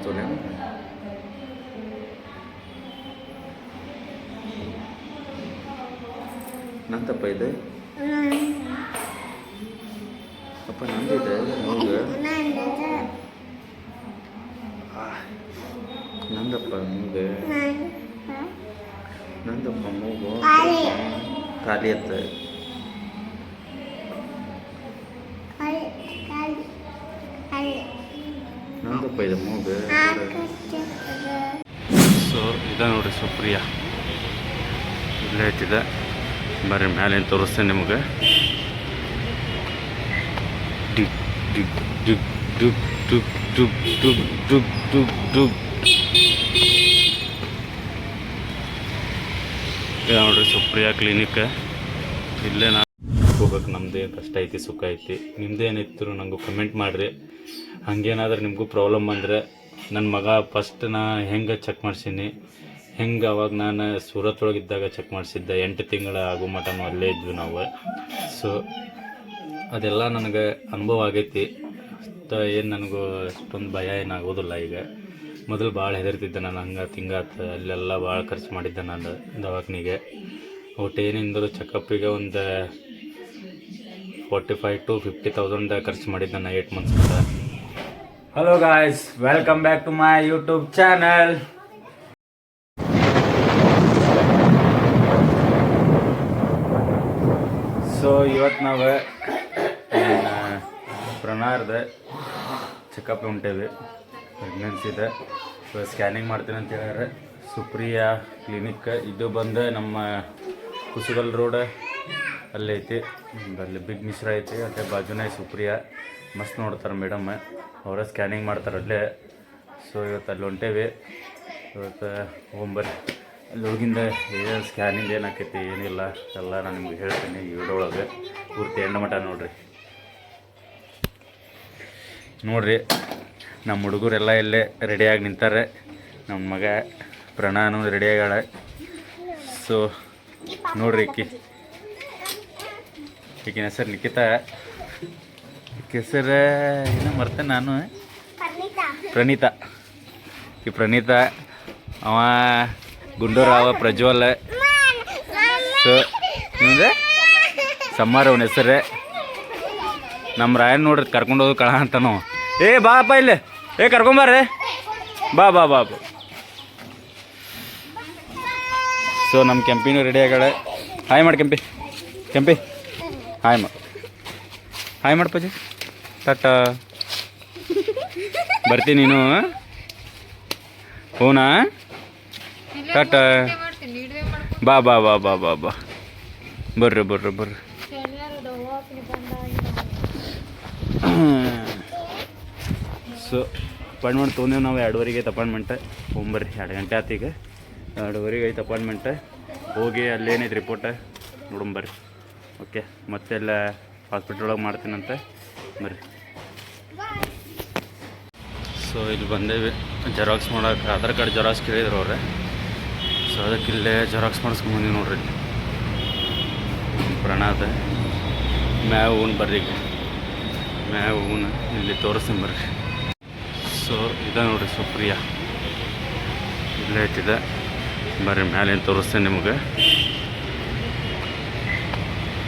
ತೋಲೆ ನಂತಪ್ಪ ಇದೆ ಅಪ್ಪ ನಂದಿದೆ ಹೌದು ನಂದಪ್ಪ ಮೂಗು ನಂದಪ್ಪ ಮೂಗು ಖಾಲಿ ಅತ್ತ ನಂದಪ್ಪ ಇದೆ ಮೂಗು. ಸೊ ಇದ ನೋಡ್ರಿ ಸುಪ್ರಿಯಾ ಇಲ್ಲೇ ಐತಿದೆ. ಬರ್ರಿ ಮೇಲೆ ತೋರಿಸ್ತೇನೆ ನಿಮಗೆ. ಡಿಗ್ ಡಿಗ್ ಡಿಗ್ ಡುಗ್ ಡುಗ್ ಡುಗ್ ಡುಗ್ ಡುಗ್ ಡುಗ್ ಡುಗ್ ಇದು ನೋಡ್ರಿ ಸುಪ್ರಿಯಾ ಕ್ಲಿನಿಕ್. ಇಲ್ಲೇ ನಾನು ಹೋಗ್ಬೇಕು. ನಮ್ಮದು ಏನು ಕಷ್ಟ ಐತಿ ಸುಖ ಐತಿ, ನಿಮ್ಮದು ಏನಿತ್ತು ನನಗೂ ಕಮೆಂಟ್ ಮಾಡಿರಿ. ಹಂಗೇನಾದ್ರೆ ನಿಮಗೂ ಪ್ರಾಬ್ಲಮ್ ಬಂದರೆ ನನ್ನ ಮಗ ಫಸ್ಟ್ ನಾ ಹೆಂಗೆ ಚೆಕ್ ಮಾಡ್ಸೀನಿ, ಹೆಂಗೆ ಅವಾಗ ನಾನು ಸೂರತ್ ಒಳಗಿದ್ದಾಗ ಚೆಕ್ ಮಾಡಿಸಿದ್ದೆ. 8 ತಿಂಗಳ ಆಗೋ ಮಟನೂ ಅಲ್ಲೇ ಇದ್ವಿ ನಾವು. ಸೊ ಅದೆಲ್ಲ ನನಗೆ ಅನುಭವ ಆಗೈತಿ. ಏನು ನನಗೂ ಅಷ್ಟೊಂದು ಭಯ ಏನಾಗೋದಿಲ್ಲ ಈಗ. ಮೊದಲು ಭಾಳ ಹೆದರ್ತಿದ್ದೆ ನಾನು. ಹಂಗೆ ತಿಂಗಾತ ಅಲ್ಲೆಲ್ಲ ಭಾಳ ಖರ್ಚು ಮಾಡಿದ್ದೆ ನಾನು ದವಾಖಾನಿಗೆ. ಒಟ್ಟು ಏನಿಂದರೂ ಚೆಕಪ್ಪಿಗೆ ಒಂದು 45,000 to 50,000 ಖರ್ಚು ಮಾಡಿದ್ದೆ ನಾನು 8 months ಅಂತ. Hello guys, welcome back to my YouTube channel. So ಇವತ್ತು ನಾವು ಪ್ರಣಾರ್ದ ಚೆಕಪ್ ಹೊಂಟೇವಿ. ಪ್ರೆಗ್ನೆನ್ಸಿದೆ. ಸ್ಕ್ಯಾನಿಂಗ್ ಮಾಡ್ತೀನಿ ಅಂತ ಹೇಳ್ಯಾರ. ಸುಪ್ರಿಯಾ ಕ್ಲಿನಿಕ್ ಇದು ಬಂದು ನಮ್ಮ ಕುಸುಗಲ್ ರೋಡ್ ಅಲ್ಲಿ ಐತಿ. ಅಲ್ಲಿ ಬಿಗ್ ಮಿಶ್ರ ಐತಿ, ಅದೇ ಬಾಜುನೇ ಸುಪ್ರಿಯಾ. ಮಸ್ತ್ ನೋಡ್ತಾರೆ ಮೇಡಮ್, ಅವರೇ ಸ್ಕ್ಯಾನಿಂಗ್ ಮಾಡ್ತಾರೆ ಅಲ್ಲೇ. ಸೊ ಇವತ್ತು ಅಲ್ಲಿ ಹೊಂಟೇವಿ. ಇವತ್ತು ಹೋಗ್ಬರ್ರಿ. ಅಲ್ಲಿ ಹೋಗಿಂದ ಏನು ಸ್ಕ್ಯಾನಿಂಗ್ ಏನಾಕೈತಿ ಏನಿಲ್ಲ ಎಲ್ಲ ನಾನು ನಿಮ್ಗೆ ಹೇಳ್ತೀನಿ ಈ ವಿಡಿಯೋ ಒಳಗೆ. ಪೂರ್ತಿ ಎಂಡ ಮಟ ನೋಡ್ರಿ. ನಮ್ಮ ಹುಡುಗರೆಲ್ಲ ಇಲ್ಲೇ ರೆಡಿಯಾಗಿ ನಿಂತಾರೆ. ನಮ್ಮ ಮಗ ಪ್ರಣಾನು ರೆಡಿಯಾಗಾಳ. ಸೊ ನೋಡ್ರಿ, ಈಕಿನ ಹೆಸರು ನಿಖಿತಾ. ಈಕೆ ಹೆಸರು ಏನೋ ಮರ್ತೆ ನಾನು, ಪ್ರಣೀತಾ. ಈ ಪ್ರಣೀತಾ, ಅವ ಗುಂಡೂರಾವ ಪ್ರಜ್ವಲ್. ಸೊ ನಿಮ್ದು ಸಮ್ಮಾರ ಅವನ ಹೆಸರೇ. ನಮ್ಮ ರಾಯನ್ ನೋಡ್ರಿ ಕರ್ಕೊಂಡು ಹೋಗಿ ಕಳ ಅಂತಾನು. ಏ ಬಾಪ್ಪ ಇಲ್ಲಿ, ಕರ್ಕೊಂಬಾರ್ರಿ, ಬಾ ಬಾ ಬಾ ಬಾ. ಸೊ ನಮ್ಮ ಕೆಂಪಿನೂ ರೆಡಿ ಆಗಾಳೆ. ಹಾಯ್ ಮಾಡಿ ಕೆಂಪಿ ಹಾಯ್ ಮಾಡಪ್ಪಾಜಿ. ಟಾಟ. ಬರ್ತೀನಿ ನೀನು. ಹೂನಾ, ಟಾಟ. ಬಾ ಬಾ ಬಾ ಬಾ ಬಾ ಬಾ. ಬರ್ರಿ. ಸೊ ಅಪಾಯಿಂಟ್ಮೆಂಟ್ ತೊಗೊಂಡೇವು ನಾವು. 2:30 ಐತೆ ಅಪಾಯಿಂಟ್ಮೆಂಟ್. ಹೋಗ್ಬರ್ರಿ, 2 ಗಂಟೆ ಆಯ್ತು ಈಗ. 2:30 ಐತೆ ಅಪಾಯಿಂಟ್ಮೆಂಟ್. ಹೋಗಿ ಅಲ್ಲೇನೈತೆ ರಿಪೋರ್ಟ್ ನೋಡಂಬರ್ರಿ. ಓಕೆ, ಮತ್ತೆಲ್ಲ ಹಾಸ್ಪಿಟ್ಲ್ ಒಳಗೆ ಮಾಡ್ತೀನಂತೆ, ಬರ್ರಿ. ಸೊ ಇಲ್ಲಿ ಬಂದೇವಿ ಜೆರಾಕ್ಸ್ ಮಾಡೋಕೆ. ಆಧಾರ್ ಕಾರ್ಡ್ ಜೆರಾಕ್ಸ್ ಕೇಳಿದ್ರು ಅವ್ರೆ. ಸೊ ಅದಕ್ಕೆ ಇಲ್ಲೇ ಜೆರಾಕ್ಸ್ ಮಾಡಿಸ್ಕೊಂಬಂದಿವಿ ನೋಡ್ರಿ. ಪ್ರಣಾದ ಮ್ಯಾವ್ ಹೂನ್ ಬರ್ರಿ. ಈಗ ಮ್ಯಾವ್ ಹೂನ್ ಇಲ್ಲಿ ತೋರಿಸ್ತೀನಿ ಬರ್ರಿ. ಸೊ ಇದೆ ನೋಡ್ರಿ ಸುಪ್ರಿಯಾ ಇಲ್ಲೇ ಐತಿದೆ. ಬರ್ರಿ ಮ್ಯಾಲೇನು ತೋರಿಸ್ತೇನೆ ನಿಮಗೆ.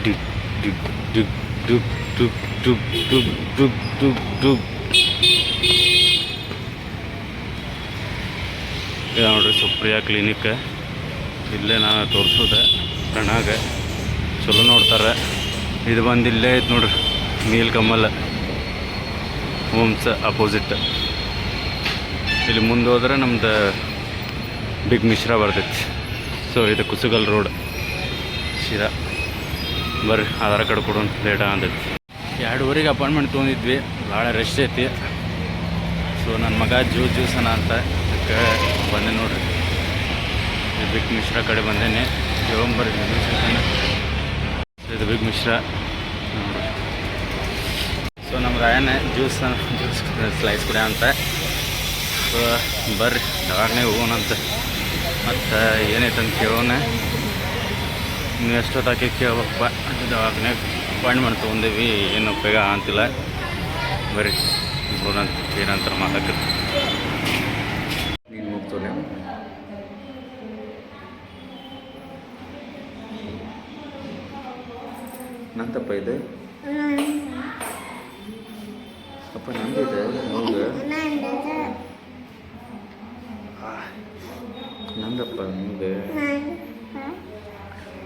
ಡಿಗ್ ಡಿಗ್ ಡಿಗ್ ಡುಗ್ ಡುಗ್ ಡುಗ್ ಡುಗ್ ಡುಗ್ ಡುಗ್ ಡುಗ್. ಇದು ನೋಡ್ರಿ ಸುಪ್ರಿಯಾ ಕ್ಲಿನಿಕ್. ಇಲ್ಲೇ ನಾನು ತೋರಿಸೋದೆ ಪ್ರಣಾಗ. ಚಲೋ ನೋಡ್ತಾರೆ. ಇದು ಬಂದು ಇಲ್ಲೇ ಐತೆ ನೋಡ್ರಿ, ನೀಲ್ಕಮಲ್ ಹೋಮ್ಸ್ ಅಪೋಸಿಟ್. ಇಲ್ಲಿ ಮುಂದೆ ಹೋದ್ರೆ ನಮ್ದು ಬಿಗ್ ಮಿಶ್ರಾ ಬರ್ತೈತಿ. ಸೊ ಇದು ಕುಸುಗಲ್ ರೋಡ್ ಶಿರಾ. ಬರ್ರಿ, ಆಧಾರ್ ಕಾರ್ಡ್ ಕೊಡೋಣ, ಲೇಟ್ ಆಗತೈತಿ. 2:30 ಅಪಾಯಿಂಟ್ಮೆಂಟ್ ತೊಗೊಂಡಿದ್ವಿ. ಭಾಳ ರಶ್ ಐತಿ. ಸೊ ನನ್ನ ಮಗ ಜ್ಯೂಸನ ಅಂತ ಅದಕ್ಕೆ ಬಂದೆ ನೋಡ್ರಿ. ಬಿಗ್ ಮಿಶ್ರಾ ಕಡೆ ಬಂದೇನೆ. ಬರ್ರಿ, ಇದು ಬಿಗ್ ಮಿಶ್ರಾ ನೋಡ್ರಿ. ಸೊ ನಮ್ಮ ರಾಯನ ಜ್ಯೂಸ್ ಸ್ಲೈಸ್ ಕುಡಿಯ ಅಂತ. ಸೊ ಬರ್ರಿ ದವಾಖಾನೆ ಹೋಗೋಣಂತ. ಮತ್ತು ಏನೈತಂತ ಕೇಳೋಣ. ನೀವು ಎಷ್ಟೊತ್ತಾಕಿ ಕೇಳ್ಬೇಕಪ್ಪ. ದವಾಖಾನೆ ಅಪಾಯಿಂಟ್ಮೆಂಟ್ ತೊಗೊಂಡೇವಿ, ಏನು ಉಪಯೋಗ ಅಂತಿಲ್ಲ. ಬರ್ರಿ ಹೋಗೋಣಂತ, ಏನಂತಾರೆ ಮಾತಾಡ್ತೀವಿ. ನಂದಪ್ಪ ಇದು ಅಪ್ಪ ನಂದಿದೆ ಮೂಗು ನಂದಪ್ಪ ಮೂಗು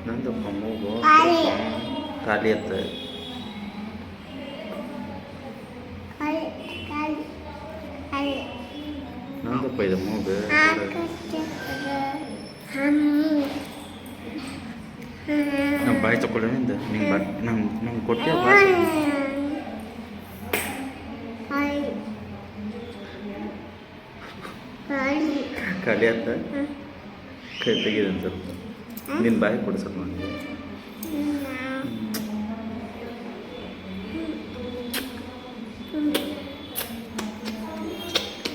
ನಂದಪ್ಪ ಮೂಗು ಖಾಲಿ ಅತ್ತ ನಂದಪ್ಪ ಇದು ಮೂಗು ನಮ್ಮ ಬಾಯಿ ತಗೊಳ್ಳೋಣ ನಿಂಗೆ ನಂಗೆ ಕೊಟ್ಟೆ ಬಾಯಿ ಖಾಲಿ ಅಂತ ಕೈ ತೆಗಿದೆ ಒಂದು ಸ್ವಲ್ಪ ನಿನ್ನ ಬಾಯಿ ಕೊಡು ಸ್ವಲ್ಪ ನನಗೆ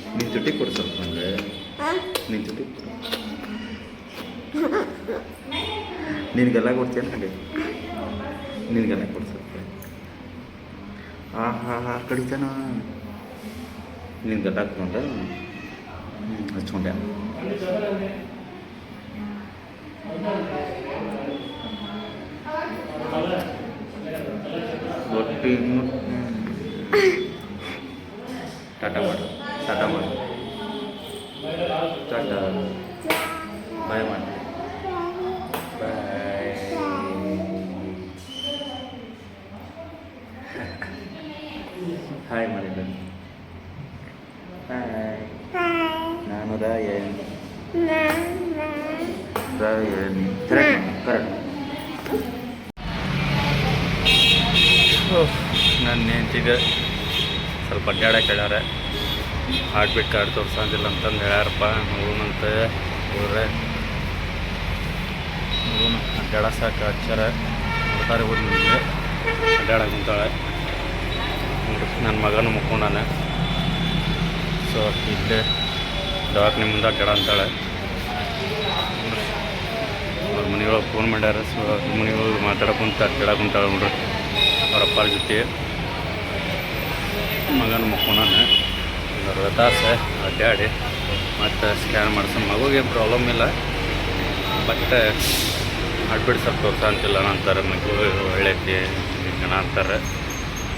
ನಿನ್ನ ಜೊತೆ ಕೊಡು ಸ್ವಲ್ಪ ನನಗೆ ನಿನ್ನ ಜೊತೆ ಕೊಡು ನಿನಗೆಲ್ಲ ಕೊಡ್ತೀಯ ನನಗೆ ನಿನಗೆಲ್ಲ ಕೊಡು ಸ್ವಲ್ಪ ಕಡಿತಾನ ನಿನ್ಗೆಲ್ಲ ಹಾಕ್ಕೊಂಡೆ ಹಚ್ಕೊಂಡೆ ಒಟ್ಟಿ ಟಾಟಾ ಮಾಡು ಟಾಟಾ ಮಾಡು ಟಾಟಾ ಬಾಯ್ ಮಾಡಿ ಬಾಯ್ ಹಾಯ್ ಮಾಡಿದ್ದ ಹಾಯ್ ನಾನು ರಾಯನ್ ಕರೆಕ್ಟ್ ನನ್ನ ಹೆಂಡತಿಗೆ ಸ್ವಲ್ಪ ಅಡ್ಡಾಡಕ್ಕೆ ಹೇಳ್ಯಾರ ಹಾರ್ಟ್ ಬೀಟ್ ಕಾರ್ಡ್ ತೋರ್ಸಂಗಿಲ್ಲ ಅಂತಂದು ಹೇಳ್ಯಾರಪ್ಪ ನೋಡೋಣಂತ ಇವ್ರೆ ನೋಡೋಣ ಅಡ್ಡಾಡ ಸಾಕು ಹಚ್ಚಾರ ನೋಡ್ತಾರೆ ಊರು ನಿಮಗೆ ಅಡ್ಡಾಡಕ್ಕೆ ಕುಂತಾಳೆ ನೋಡ್ರಿ ನನ್ನ ಮಗನೂ ಮುಕ್ಕೊಂಡಾನೆ ಸೊ ಇಲ್ಲೇ ದವಾಖಾನೆ ಮುಂದೆ ಅಡ್ಡಾಡ ಅಂತಾಳೆ ಅವ್ರ ಮನೆಯೊಳಗೆ ಫೋನ್ ಮಾಡ್ಯಾರ ಸೊ ಮನೆಯೊಳಗೆ ಮಾತಾಡಕ್ಕಂತ ಅಡ್ಡಾಡಕ್ಕಂತಾಳೆ ನೋಡ್ರಿ ಅವ್ರ ಅಪ್ಪರ ಜೊತೆ ಮಗನ ಮುಕ್ಕೊಂಡಾನೆ ಒಂದು ಅರ್ಧ ತಾಸು ಅಡ್ಡಾಡಿ ಮತ್ತು ಸ್ಕ್ಯಾನ್ ಮಾಡ್ಸೋಣ ಮಗುಗೆ ಪ್ರಾಬ್ಲಮ್ ಇಲ್ಲ ಬಟ್ ಅಡ್ಬಿಟ್ಟು ಸ್ವಲ್ಪ ತೋರ್ಸ ಅಂತಿಲ್ಲ ಅಂತಾರೆ ಮಗು ಒಳ್ಳೆತಿ ಜನ ಅಂತಾರೆ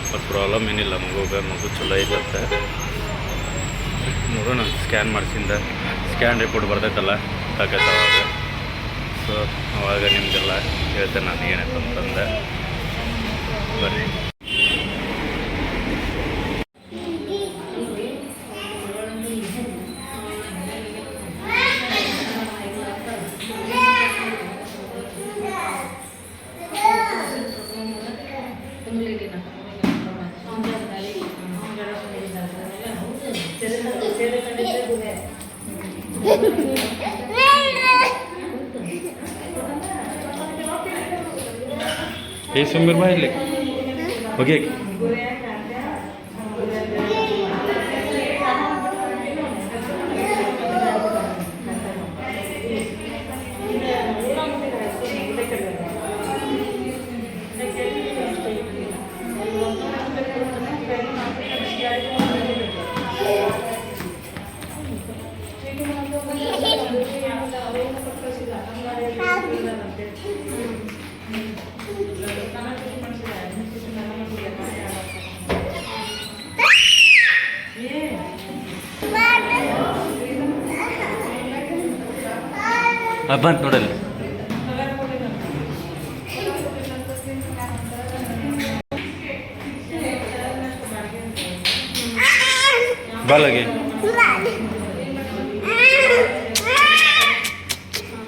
ಬಟ್ ಪ್ರಾಬ್ಲಮ್ ಏನಿಲ್ಲ ಮಗು ಚಲೋ ಐತೆ ನೋಡೋಣ ಸ್ಕ್ಯಾನ್ ಮಾಡಿಸಿಂದ ಸ್ಕ್ಯಾನ್ ರಿಪೋರ್ಟ್ ಬರ್ತೈತಲ್ಲ ತಾಕತ್ತೆ ಅವಾಗ ಸೊ ಅವಾಗ ನಿಮಗೆಲ್ಲ ಹೇಳ್ತೇನೆ ನಾನು ಏನೈತೆ ಅಂತಂದೆ ಬರ್ರಿ ये सुमिर भाई ले ओके ಬಂತು ನೋಡಲ್ಲ ಬಾಲಗೆ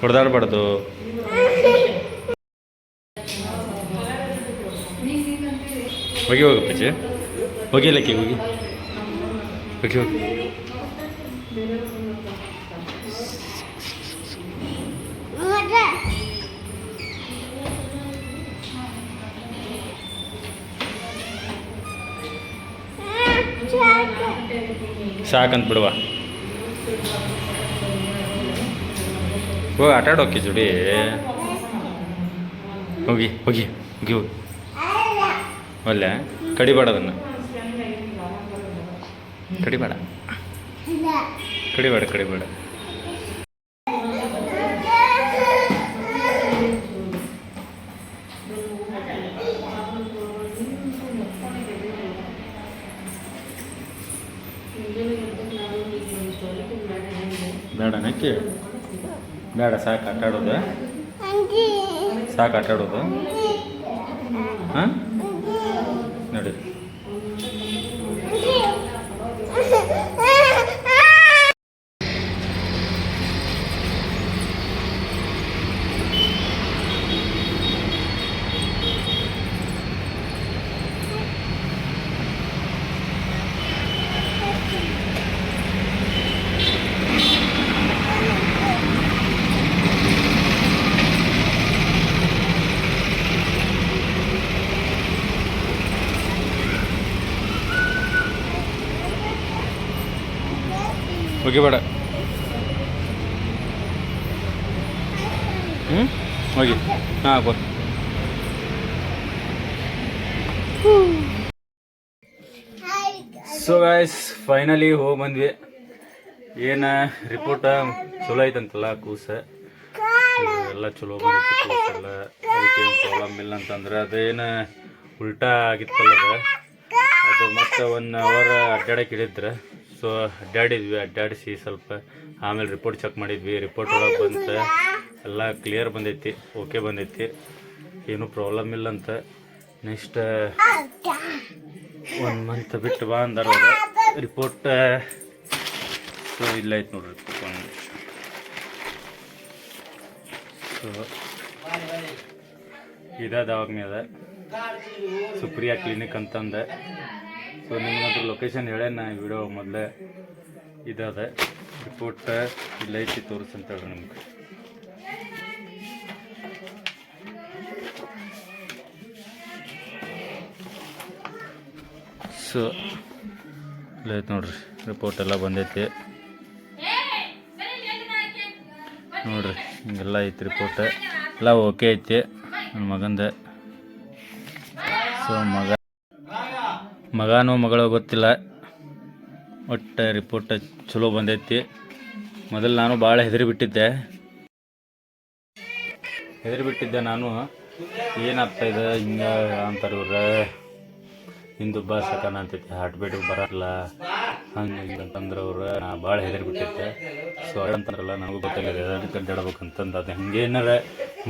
ಹೊಡೆದಾಡಬಾರ್ದು ಹೋಗಿ ಹೋಗಪ್ಪಚ್ಚಿ ಹೋಗಿಲ್ಲಕ್ಕೆ ಹೋಗಿ ಹೋಗಿ ಹೋಗಿ ಸಾಕಂತ ಬಿಡುವ ಹೋಗಿ ಆಟಾಡೋಕೆ ಜೋಡಿ ಹೋಗಿ ಹೋಗಿ ಹೋಗಿ ಹೋಗಿ ಒಳ್ಳೆ ಕಡಿಬೇಡ ಅದನ್ನು ಕಡಿಬೇಡ ಕಡಿಬೇಡ ಕಡಿಬೇಡ ಬೇಡ ನಕ್ಕಿ ಬೇಡ ಸಾಕು ಆಟಾಡೋದು ಸಾಕು ಆಟಾಡೋದು ಹಾಂ ನೋಡಿ ಹೋಗಿಬೇಡ ಹೋಗಿ ಹಾಂ ಬರ್ ಸೊ ಗಾಯ್ಸ್ ಫೈನಲಿ ಹೋಗಿ ಬಂದ್ವಿ. ಏನು ರಿಪೋರ್ಟ ಚಲೋ ಐತಂತಲ್ಲ ಕೂಸ ಎಲ್ಲ ಚಲೋ ಬಂದೈತಿ ಕೂಸೆಲ್ಲ ಅದಕ್ಕೇನು ಪ್ರಾಬ್ಲಮ್ ಇಲ್ಲ ಅಂತಂದ್ರೆ ಅದೇನು ಉಲ್ಟಾ ಆಗಿತ್ತಲ್ಲ ಅದು ಮತ್ತೆ 1 ಅವರ್ ಅಡ್ಡಾಡಕ್ಕೆ ಹಿಡಿದ್ರೆ ಸೊ ಅಡ್ಡಾಡಿಸಿ ಸ್ವಲ್ಪ ಆಮೇಲೆ ರಿಪೋರ್ಟ್ ಚೆಕ್ ಮಾಡಿದ್ವಿ. ರಿಪೋರ್ಟ್ ಒಳಗೆ ಬಂತು ಎಲ್ಲ ಕ್ಲಿಯರ್ ಬಂದೈತಿ, ಓಕೆ ಬಂದೈತಿ, ಏನೂ ಪ್ರಾಬ್ಲಮ್ ಇಲ್ಲ ಅಂತ. ನೆಕ್ಸ್ಟ್ 1 ಮಂತ್ ಬಿಟ್ಟು ಬಾ ಅಂದಾರ ರಿಪೋರ್ಟ್. ಸೊ ಇಲ್ಲ ಐತೆ ನೋಡ್ರಿ ರಿಪೋರ್ಟ್. ಸೊ ಇದ ದವಾಖಾನೆ ಅದ ಸುಪ್ರಿಯಾ ಕ್ಲಿನಿಕ್ ಅಂತಂದೆ. ಸೊ ನಿಮ್ಗಂತೂ ಲೊಕೇಶನ್ ಹೇಳೇನ ವಿಡಿಯೋ ಮೊದಲೇ ಇದಾದ ರಿಪೋರ್ಟ್ ಇಲ್ಲ ಐತಿ ತೋರಿಸಂತ ಹೇಳ್ರಿ ನಿಮ್ಗೆ. ಸೊ ಇಲ್ಲ ಐತೆ ನೋಡ್ರಿ ರಿಪೋರ್ಟ್ ಎಲ್ಲ ಬಂದೈತಿ ನೋಡ್ರಿ, ಹಿಂಗೆಲ್ಲ ಐತಿ ರಿಪೋರ್ಟ್ ಎಲ್ಲ ಓಕೆ ಐತಿ ನನ್ನ ಮಗಂದ. ಸೊ ಮಗನೋ ಮಗಳು ಗೊತ್ತಿಲ್ಲ, ಒಟ್ಟು ರಿಪೋರ್ಟ್ ಚಲೋ ಬಂದೈತಿ. ಮೊದಲು ನಾನು ಭಾಳ ಹೆದರಿಬಿಟ್ಟಿದ್ದೆ ನಾನು, ಏನಾಗ್ತಾಯಿದೆ ಹಿಂಗೆ ಅಂತಾರೆ ಇವ್ರೆ, ಹಿಂದುಬ್ಬ ಸಕನ ಅಂತೈತಿ, ಹಾರ್ಟ್ ಬೀಟ್ ಬರಲ್ಲ ಹಂಗೆ ಹಿಂಗೆ ಅಂತಂದ್ರೆ ಅವ್ರು. ನಾ ಭಾಳ ಹೆದರಿಬಿಟ್ಟಿದ್ದೆ. ಸೊ ಅಂತಂದ್ರಲ್ಲ ನನಗೂ ಗೊತ್ತಿಲ್ಲ ಅದಕ್ಕೆ ಅಡ್ಡಾಡ್ಬೇಕಂತಂದು. ಅದು ಹಿಂಗೆ ಏನಾರ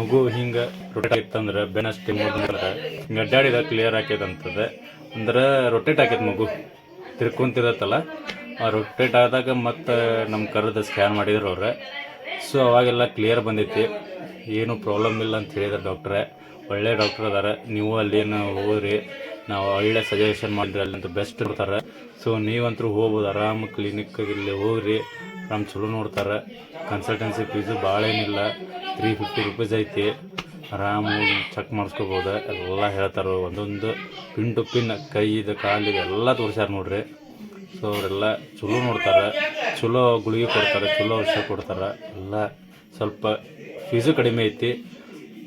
ಮಗು ಹಿಂಗೆ ರೊಟೇಟ್ ಆಗಿತ್ತಂದ್ರೆ ಬೆನ್ನಷ್ಟು ಹಿಂಗೆ ಅಡ್ಡಾಡಿದ ಕ್ಲಿಯರ್ ಆಕೈತಂತದೆ. ಅಂದ್ರೆ ರೊಟೇಟ್ ಆಕೈತೆ ಮಗು ತಿರ್ಕೊಂತಿರತ್ತಲ್ಲ, ಆ ರೊಟೇಟ್ ಆದಾಗ ಮತ್ತು ನಮ್ಮ ಕರೆದು ಸ್ಕ್ಯಾನ್ ಮಾಡಿದ್ರು ಅವ್ರೆ. ಸೊ ಅವಾಗೆಲ್ಲ ಕ್ಲಿಯರ್ ಬಂದೈತಿ, ಏನೂ ಪ್ರಾಬ್ಲಮ್ ಇಲ್ಲ ಅಂತ ಹೇಳಿದ್ರು ಡಾಕ್ಟ್ರೇ. ಒಳ್ಳೆ ಡಾಕ್ಟ್ರ್ ಅದಾರೆ, ನೀವು ಅಲ್ಲೇನು ಹೋಗ್ರಿ, ನಾವು ಒಳ್ಳೆ ಸಜೆಷನ್ ಮಾಡಿದ್ರೆ ಅಲ್ಲಂತೂ ಬೆಸ್ಟ್ ಇರ್ತಾರೆ. ಸೊ ನೀವಂತರೂ ಹೋಗ್ಬೋದು ಆರಾಮ್ ಕ್ಲಿನಿಕ್ಗೆ ಇಲ್ಲಿ ಹೋಗ್ರಿ, ಆರಾಮ್ ಚಲೋ ನೋಡ್ತಾರೆ. ಕನ್ಸಲ್ಟೆನ್ಸಿ ಫೀಸು ಭಾಳ ಏನಿಲ್ಲ, 350 ರೂಪೀಸ್ ಐತಿ. ಆರಾಮಾಗಿ ಚೆಕ್ ಮಾಡಿಸ್ಕೋಬೋದು, ಎಲ್ಲ ಹೇಳ್ತಾರೆ. ಒಂದೊಂದು ಪಿನ್ ಟು ಪಿನ್ ಕೈದು ಕಾಲಿಗೆ ಎಲ್ಲ ತೋರಿಸ್ಯಾರ ನೋಡ್ರಿ. ಸೊ ಅವರೆಲ್ಲ ಚಲೋ ನೋಡ್ತಾರೆ, ಚಲೋ ಗುಳಿಗೆ ಕೊಡ್ತಾರೆ, ಚಲೋ ಔಷಧ ಕೊಡ್ತಾರೆ. ಎಲ್ಲ ಸ್ವಲ್ಪ ಫೀಸು ಕಡಿಮೆ ಐತಿ.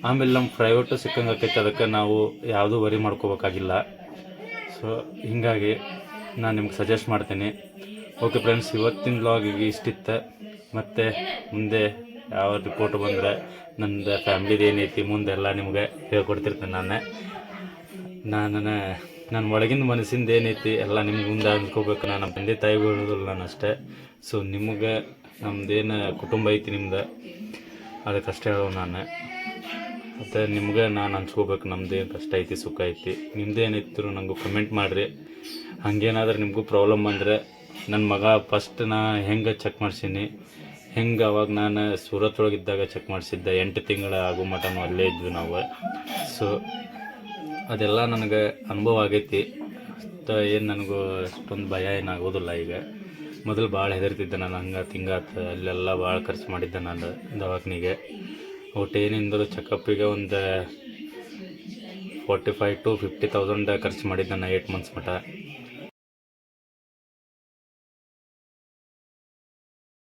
ಆಮೇಲೆ ನಮ್ಮ ಪ್ರೈವೇಟು ಸಿಕ್ಕಂಗೆ ಆಕೈತಿ, ಅದಕ್ಕೆ ನಾವು ಯಾವುದೂ ವರಿ ಮಾಡ್ಕೋಬೇಕಾಗಿಲ್ಲ. ಸೊ ಹೀಗಾಗಿ ನಾನು ನಿಮ್ಗೆ ಸಜೆಸ್ಟ್ ಮಾಡ್ತೀನಿ. ಓಕೆ ಫ್ರೆಂಡ್ಸ್, ಇವತ್ತಿನ ವ್ಲಾಗಿಗೆ ಇಷ್ಟಿತ್ತು. ಮತ್ತು ಮುಂದೆ ಯಾವ ರಿಪೋರ್ಟ್ ಬಂದರೆ ನಂದು ಫ್ಯಾಮ್ಲಿದು ಏನೈತಿ ಮುಂದೆಲ್ಲ ನಿಮಗೆ ಹೇಳ್ಕೊಡ್ತಿರ್ತೇನೆ. ನನ್ನ ಒಳಗಿನ ಮನಸ್ಸಿಂದ ಏನೈತಿ ಎಲ್ಲ ನಿಮ್ಗೆ ಮುಂದೆ ಅಂದ್ಕೋಬೇಕು. ನಾನು ನಮ್ಮ ತಂದೆ ತಾಯಿಗೂ ಹೇಳೋದಿಲ್ಲ ನಾನು ಅಷ್ಟೇ. ಸೊ ನಿಮಗೆ ನಮ್ಮದೇನು ಕುಟುಂಬ ಐತಿ ನಿಮ್ದು, ಅದಕ್ಕಷ್ಟೇ ಹೇಳೋದು ನಾನು. ಮತ್ತು ನಿಮ್ಗೆ ನಾನು ಹಂಚ್ಕೋಬೇಕು ನಮ್ಮದೇನು ಕಷ್ಟ ಐತಿ ಸುಖ ಐತಿ. ನಿಮ್ದೇನಿತ್ತು ನನಗೂ ಕಮೆಂಟ್ ಮಾಡಿರಿ. ಹಾಗೇನಾದ್ರೆ ನಿಮಗೂ ಪ್ರಾಬ್ಲಮ್ ಬಂದರೆ, ನನ್ನ ಮಗ ಫಸ್ಟ್ ನಾ ಹೆಂಗೆ ಚೆಕ್ ಮಾಡ್ಸೀನಿ, ಹೆಂಗೆ ಅವಾಗ ನಾನು ಸೂರತ್ ಒಳಗಿದ್ದಾಗ ಚೆಕ್ ಮಾಡಿಸಿದ್ದೆ, 8 ತಿಂಗಳ ಆಗೋ ಮಟನೂ ಅಲ್ಲೇ ಇದ್ವಿ ನಾವು. ಸೊ ಅದೆಲ್ಲ ನನಗೆ ಅನುಭವ ಆಗೈತಿ. ಏನು ನನಗೂ ಅಷ್ಟೊಂದು ಭಯ ಏನಾಗೋದಿಲ್ಲ ಈಗ. ಮೊದಲು ಭಾಳ ಹೆದರ್ತಿದ್ದೆ ನಾನು, ಹಂಗೆ ತಿಂಗಾತ ಅಲ್ಲೆಲ್ಲ ಭಾಳ ಖರ್ಚು ಮಾಡಿದ್ದೆ ನಾನು ದವಾಖಾನೆಗೆ. ಒಟ್ಟು ಏನಿಂದರೂ ಚೆಕಪ್ಪಿಗೆ ಒಂದು 45,000 to 50,000 ಖರ್ಚು ಮಾಡಿದ್ದೆ ನಾನು 8 ಮಂತ್ಸ್ ಮಟ್ಟ.